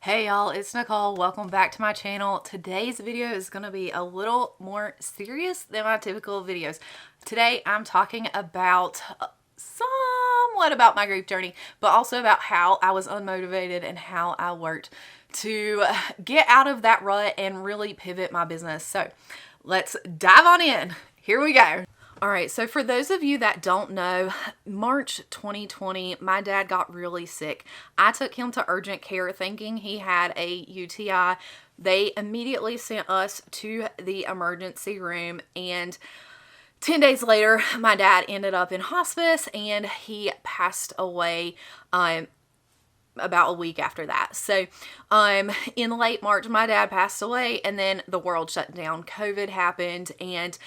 Hey y'all, it's Nicole. Welcome back to my channel. Today's video is going to be a little more serious than my typical videos. Today I'm talking about somewhat about my grief journey, but also about how I was unmotivated and how I worked to get out of that rut and really pivot my business. So let's dive on in. Here we go. All right, so for those of you that don't know, March 2020, my dad got really sick. I took him to urgent care thinking he had a UTI. They immediately sent us to the emergency room, and 10 days later, my dad ended up in hospice and he passed away about a week after that. So in late March, my dad passed away, and then the world shut down. COVID happened, and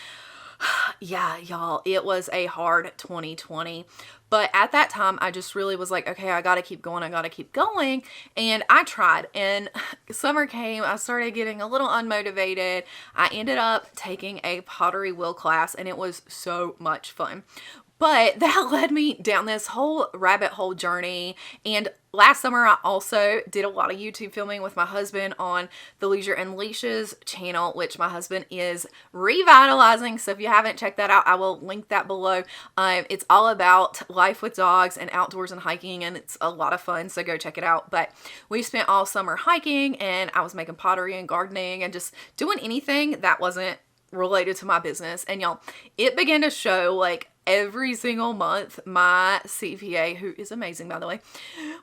yeah, y'all, it was a hard 2020. But at that time, I just really was like, okay, I got to keep going. I got to keep going. And I tried. And summer came. I started getting a little unmotivated. I ended up taking a pottery wheel class, and it was so much fun. But that led me down this whole rabbit hole journey. And last summer, I also did a lot of YouTube filming with my husband on the Leisure and Leashes channel, which my husband is revitalizing. So if you haven't checked that out, I will link that below. It's all about life with dogs and outdoors and hiking, and it's a lot of fun. So go check it out. But we spent all summer hiking, and I was making pottery and gardening and just doing anything that wasn't related to my business. And y'all, it began to show. Like, every single month, my CPA, who is amazing, by the way,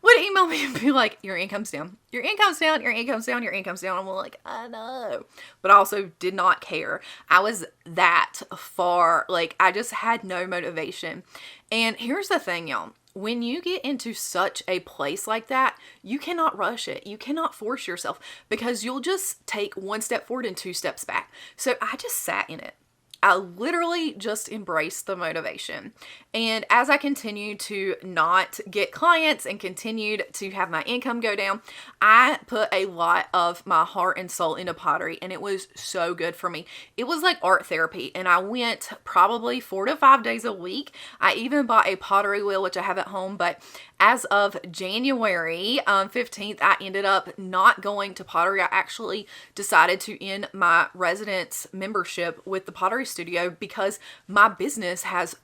would email me and be like, your income's down, your income's down, your income's down, your income's down. I'm like, I know. But I also did not care. I was that far, like, I just had no motivation. And here's the thing, y'all. When you get into such a place like that, you cannot rush it. You cannot force yourself, because you'll just take one step forward and two steps back. So I just sat in it. I literally just embraced the motivation. And as I continued to not get clients and continued to have my income go down, I put a lot of my heart and soul into pottery, and it was so good for me. It was like art therapy, and I went probably 4 to 5 days a week. I even bought a pottery wheel, which I have at home, but as of January 15th, I ended up not going to pottery. I actually decided to end my residence membership with the pottery studio because my business has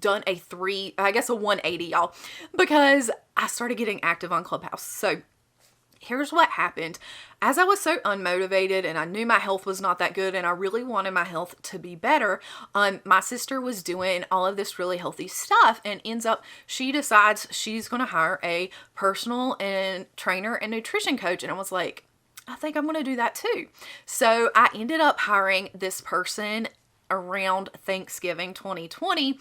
done a 180, y'all, because I started getting active on Clubhouse. So here's what happened. As I was so unmotivated and I knew my health was not that good and I really wanted my health to be better, my sister was doing all of this really healthy stuff, and she decides she's going to hire a personal and trainer and nutrition coach. And I was like, I think I'm going to do that too. So I ended up hiring this person around Thanksgiving 2020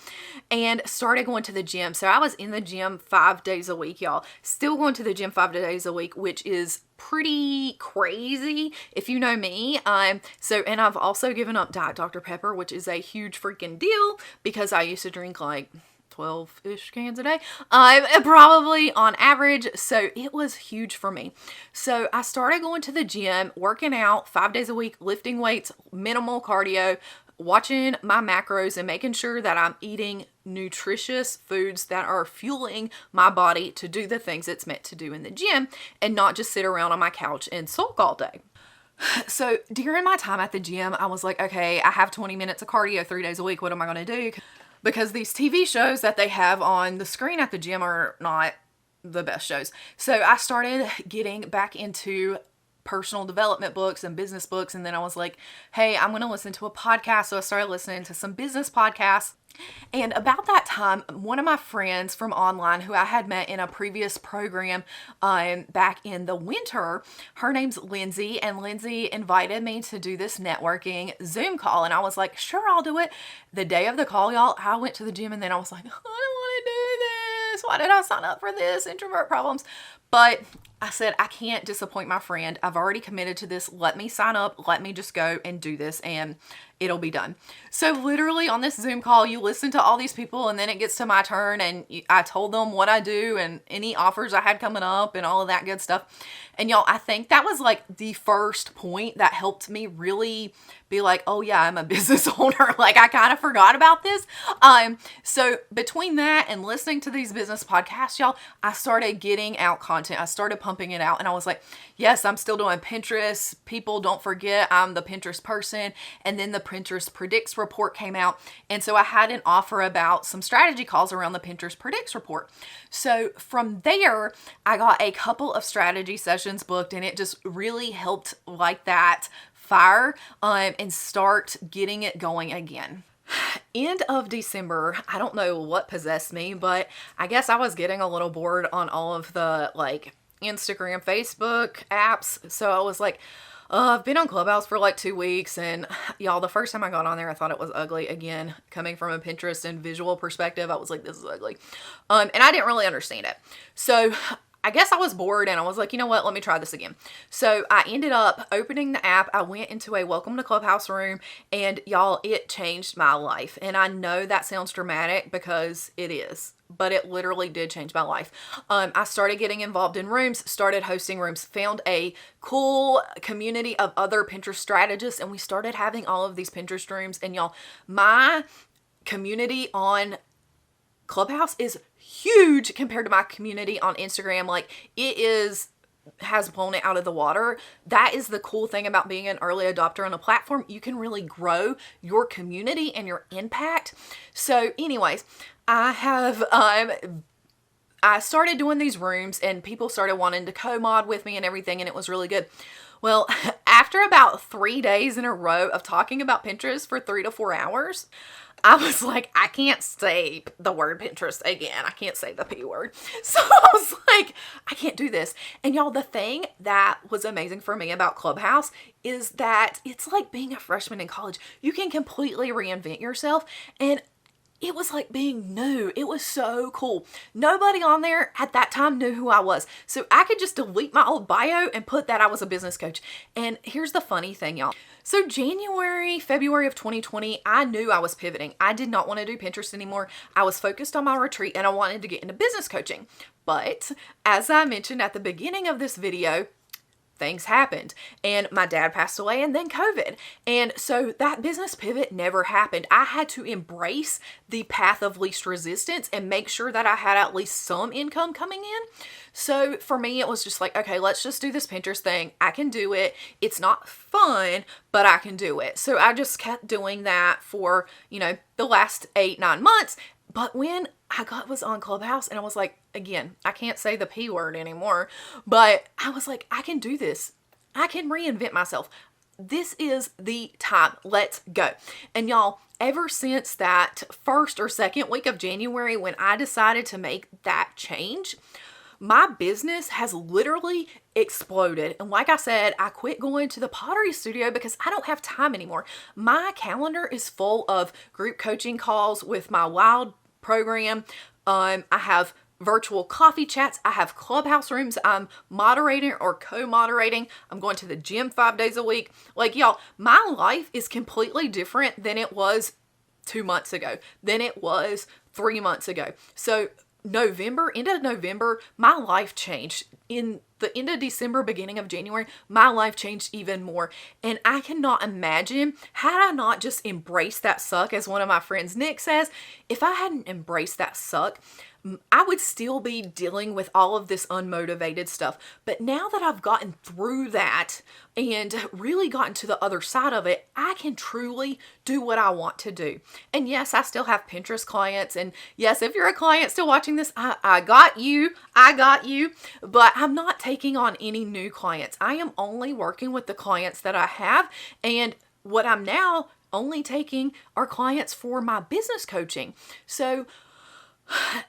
and started going to the gym. So I was in the gym 5 days a week, y'all. Still going to the gym 5 days a week, which is pretty crazy if you know me. And I've also given up Diet Dr. Pepper, which is a huge freaking deal because I used to drink like 12-ish cans a day, probably on average. So it was huge for me. So I started going to the gym, working out 5 days a week, lifting weights, minimal cardio, watching my macros and making sure that I'm eating nutritious foods that are fueling my body to do the things it's meant to do in the gym and not just sit around on my couch and sulk all day. So during my time at the gym, I was like, okay, I have 20 minutes of cardio 3 days a week. What am I going to do? Because these TV shows that they have on the screen at the gym are not the best shows. So I started getting back into personal development books and business books. And then I was like, hey, I'm going to listen to a podcast. So I started listening to some business podcasts. And about that time, one of my friends from online who I had met in a previous program back in the winter, her name's Lindsay, and Lindsay invited me to do this networking Zoom call. And I was like, sure, I'll do it. The day of the call, y'all, I went to the gym and then I was like, I don't want to do this. Why did I sign up for this? Introvert problems. But I said, I can't disappoint my friend. I've already committed to this. Let me sign up. Let me just go and do this and it'll be done. So literally on this Zoom call, you listen to all these people and then it gets to my turn and I told them what I do and any offers I had coming up and all of that good stuff. And y'all, I think that was like the first point that helped me really be like, oh yeah, I'm a business owner. Like I kind of forgot about this. So between that and listening to these business podcasts, y'all, I started getting out content. I started pumping it out. And I was like, yes, I'm still doing Pinterest. People, don't forget, I'm the Pinterest person. And then the Pinterest Predicts report came out. And so I had an offer about some strategy calls around the Pinterest Predicts report. So from there, I got a couple of strategy sessions booked, and it just really helped light that fire and start getting it going again. End of December, I don't know what possessed me, but I guess I was getting a little bored on all of the like Instagram, Facebook apps. So I was like, I've been on Clubhouse for like 2 weeks, and y'all, the first time I got on there, I thought it was ugly. Again, coming from a Pinterest and visual perspective, I was like, this is ugly. And I didn't really understand it. So I guess I was bored, and I was like, you know what, let me try this again. So I ended up opening the app. I went into a welcome to Clubhouse room, and y'all, it changed my life. And I know that sounds dramatic because it is, but it literally did change my life. I started getting involved in rooms, started hosting rooms, found a cool community of other Pinterest strategists, and we started having all of these Pinterest rooms. And y'all, my community on Clubhouse is huge compared to my community on Instagram. Like, has blown it out of the water. That is the cool thing about being an early adopter on a platform. You can really grow your community and your impact. So anyways, I started doing these rooms, and people started wanting to co-mod with me and everything, and it was really good. Well, after about 3 days in a row of talking about Pinterest for 3 to 4 hours, I was like, I can't say the word Pinterest again. I can't say the P word. So I was like, I can't do this. And y'all, the thing that was amazing for me about Clubhouse is that it's like being a freshman in college. You can completely reinvent yourself, and it was like being new. It was so cool. Nobody on there at that time knew who I was. So I could just delete my old bio and put that I was a business coach. And here's the funny thing, y'all. So January, February of 2020, I knew I was pivoting. I did not want to do Pinterest anymore. I was focused on my retreat, and I wanted to get into business coaching. But as I mentioned at the beginning of this video, things happened, and my dad passed away, and then COVID. And so that business pivot never happened. I had to embrace the path of least resistance and make sure that I had at least some income coming in. So for me, it was just like, okay, let's just do this Pinterest thing. I can do it. It's not fun, but I can do it. So I just kept doing that for, the last 8-9 months. But when was on Clubhouse, and I was like, again, I can't say the P word anymore, but I was like, I can do this. I can reinvent myself. This is the time. Let's go. And y'all, ever since that first or second week of January, when I decided to make that change, my business has literally exploded. And like I said, I quit going to the pottery studio because I don't have time anymore. My calendar is full of group coaching calls with my Wild program. I have virtual coffee chats. I have Clubhouse rooms I'm moderating or co-moderating. I'm going to the gym 5 days a week. Like, y'all, my life is completely different than it was 2 months ago, than it was 3 months ago. So end of November, my life changed. In the end of December, beginning of January, my life changed even more. And I cannot imagine, had I not just embraced that suck, as one of my friends, Nick, says, if I hadn't embraced that suck, I would still be dealing with all of this unmotivated stuff. But now that I've gotten through that and really gotten to the other side of it, I can truly do what I want to do. And yes, I still have Pinterest clients. And yes, if you're a client still watching this, I got you. But I'm not taking on any new clients. I am only working with the clients that I have. And what I'm now only taking are clients for my business coaching. So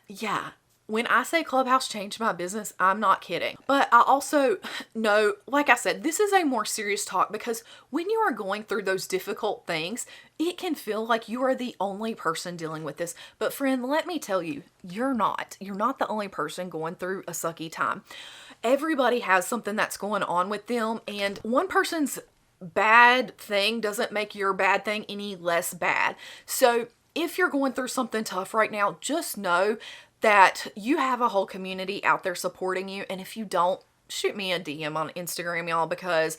yeah, when I say Clubhouse changed my business, I'm not kidding. But I also know, like I said, this is a more serious talk, because when you are going through those difficult things, it can feel like you are the only person dealing with this. But friend, let me tell you, you're not. You're not the only person going through a sucky time. Everybody has something that's going on with them, and one person's bad thing doesn't make your bad thing any less bad. So if you're going through something tough right now, just know that you have a whole community out there supporting you. And if you don't, shoot me a DM on Instagram, y'all, because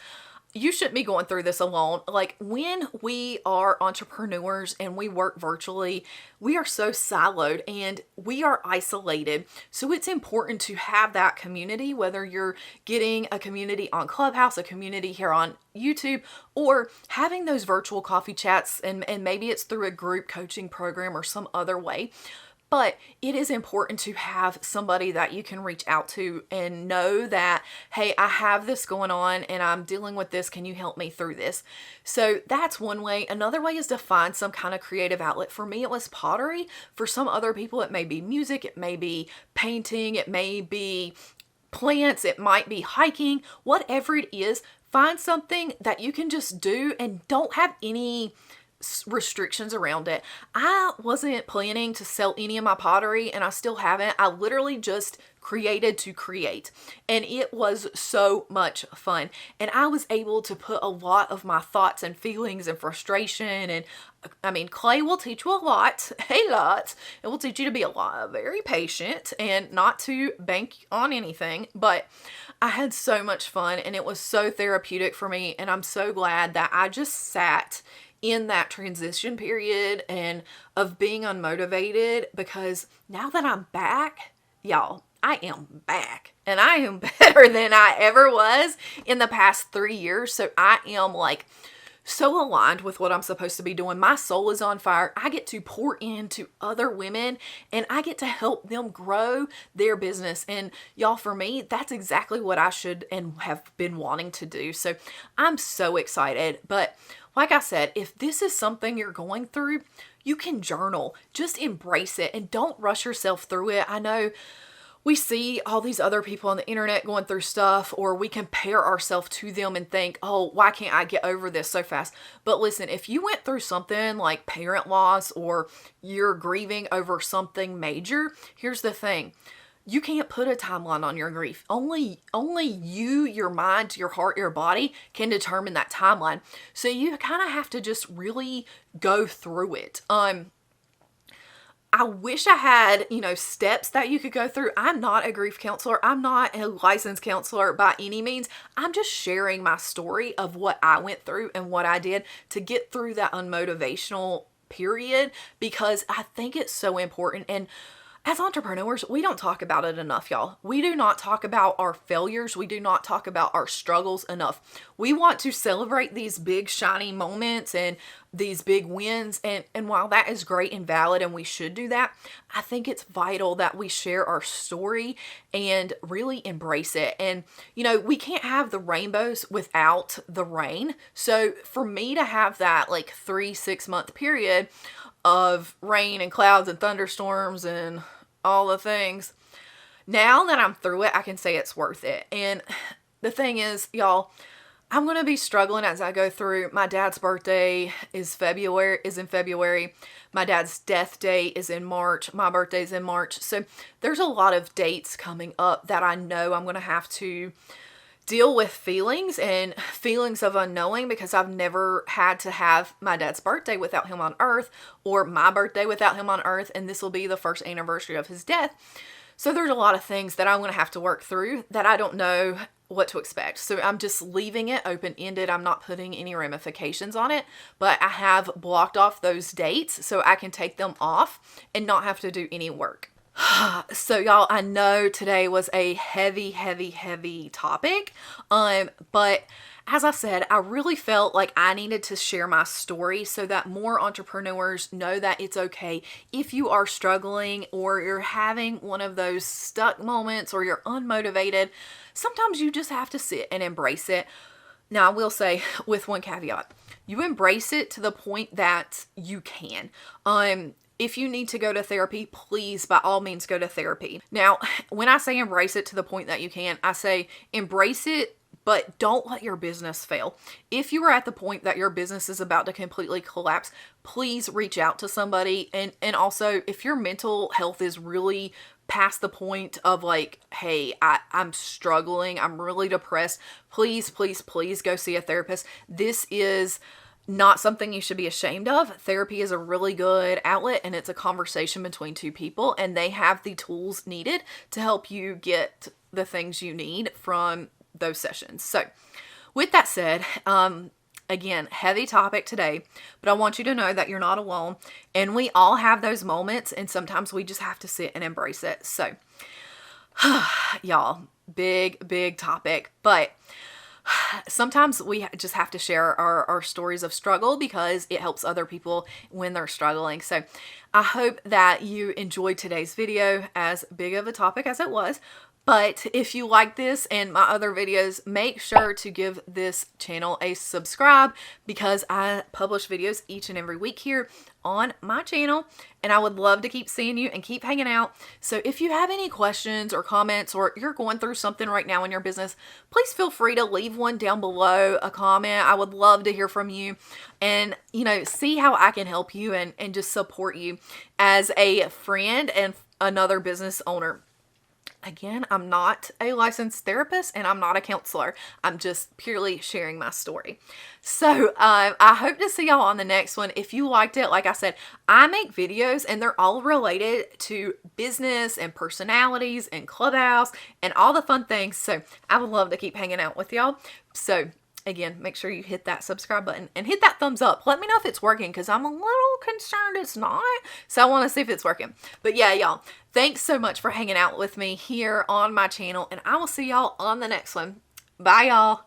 you shouldn't be going through this alone. Like, when we are entrepreneurs and we work virtually, we are so siloed and we are isolated. So it's important to have that community, whether you're getting a community on Clubhouse, a community here on YouTube, or having those virtual coffee chats, and maybe it's through a group coaching program or some other way. But it is important to have somebody that you can reach out to and know that, hey, I have this going on and I'm dealing with this. Can you help me through this? So that's one way. Another way is to find some kind of creative outlet. For me, it was pottery. For some other people, it may be music. It may be painting. It may be plants. It might be hiking. Whatever it is, find something that you can just do and don't have any restrictions around it. I wasn't planning to sell any of my pottery, and I still haven't. I literally just created to create, and it was so much fun. And I was able to put a lot of my thoughts and feelings and frustration, and I mean, clay will teach you a lot. It will teach you to be very patient and not to bank on anything. But I had so much fun, and it was so therapeutic for me, and I'm so glad that I just sat in that transition period and of being unmotivated, because now that I'm back, y'all, I am back and I am better than I ever was in the past 3 years. So I am like so aligned with what I'm supposed to be doing. My soul is on fire. I get to pour into other women and I get to help them grow their business. And y'all, for me, that's exactly what I should and have been wanting to do. So I'm so excited. But like I said, if this is something you're going through, you can journal. Just embrace it and don't rush yourself through it. I know we see all these other people on the internet going through stuff, or we compare ourselves to them and think, oh, why can't I get over this so fast? But listen, if you went through something like parent loss or you're grieving over something major, here's the thing. You can't put a timeline on your grief. Only you, your mind, your heart, your body can determine that timeline. So you kind of have to just really go through it. I wish I had, steps that you could go through. I'm not a grief counselor. I'm not a licensed counselor by any means. I'm just sharing my story of what I went through and what I did to get through that unmotivational period, because I think it's so important. And as entrepreneurs, we don't talk about it enough, y'all. We do not talk about our failures. We do not talk about our struggles enough. We want to celebrate these big shiny moments and these big wins. And while that is great and valid and we should do that, I think it's vital that we share our story and really embrace it. And, we can't have the rainbows without the rain. So for me to have that 3-6 month period of rain and clouds and thunderstorms and all the things, now that I'm through it, I can say it's worth it. And the thing is, y'all, I'm going to be struggling as I go through. My dad's birthday is in February. My dad's death date is in March. My birthday's in March. So there's a lot of dates coming up that I know I'm going to have to deal with feelings of unknowing, because I've never had to have my dad's birthday without him on earth, or my birthday without him on earth, and this will be the first anniversary of his death. So there's a lot of things that I'm going to have to work through that I don't know what to expect. So I'm just leaving it open-ended. I'm not putting any ramifications on it, but I have blocked off those dates so I can take them off and not have to do any work. So y'all, I know today was a heavy topic, but as I said, I really felt like I needed to share my story so that more entrepreneurs know that it's okay if you are struggling or you're having one of those stuck moments or you're unmotivated. Sometimes you just have to sit and embrace it. Now, I will say with one caveat, you embrace it to the point that you can. If you need to go to therapy, please, by all means, go to therapy. Now, when I say embrace it to the point that you can, I say embrace it, but don't let your business fail. If you are at the point that your business is about to completely collapse, please reach out to somebody. And also, if your mental health is really past the point of hey, I'm struggling, I'm really depressed, please go see a therapist. This is not something you should be ashamed of. Therapy is a really good outlet, and it's a conversation between two people, and they have the tools needed to help you get the things you need from those sessions. So with that said, again, heavy topic today, but I want you to know that you're not alone, and we all have those moments, and sometimes we just have to sit and embrace it. So, y'all, big topic, but sometimes we just have to share our stories of struggle because it helps other people when they're struggling. So I hope that you enjoyed today's video, as big of a topic as it was. But if you like this and my other videos, make sure to give this channel a subscribe, because I publish videos each and every week here on my channel, and I would love to keep seeing you and keep hanging out. So if you have any questions or comments, or you're going through something right now in your business, please feel free to leave one down below, a comment. I would love to hear from you and, see how I can help you and just support you as a friend and another business owner. Again, I'm not a licensed therapist and I'm not a counselor. I'm just purely sharing my story. So I hope to see y'all on the next one. If you liked it, like I said, I make videos and they're all related to business and personalities and Clubhouse and all the fun things. So I would love to keep hanging out with y'all. So again, make sure you hit that subscribe button and hit that thumbs up. Let me know if it's working, because I'm a little concerned it's not. So I want to see if it's working. But yeah, y'all, thanks so much for hanging out with me here on my channel, and I will see y'all on the next one. Bye, y'all.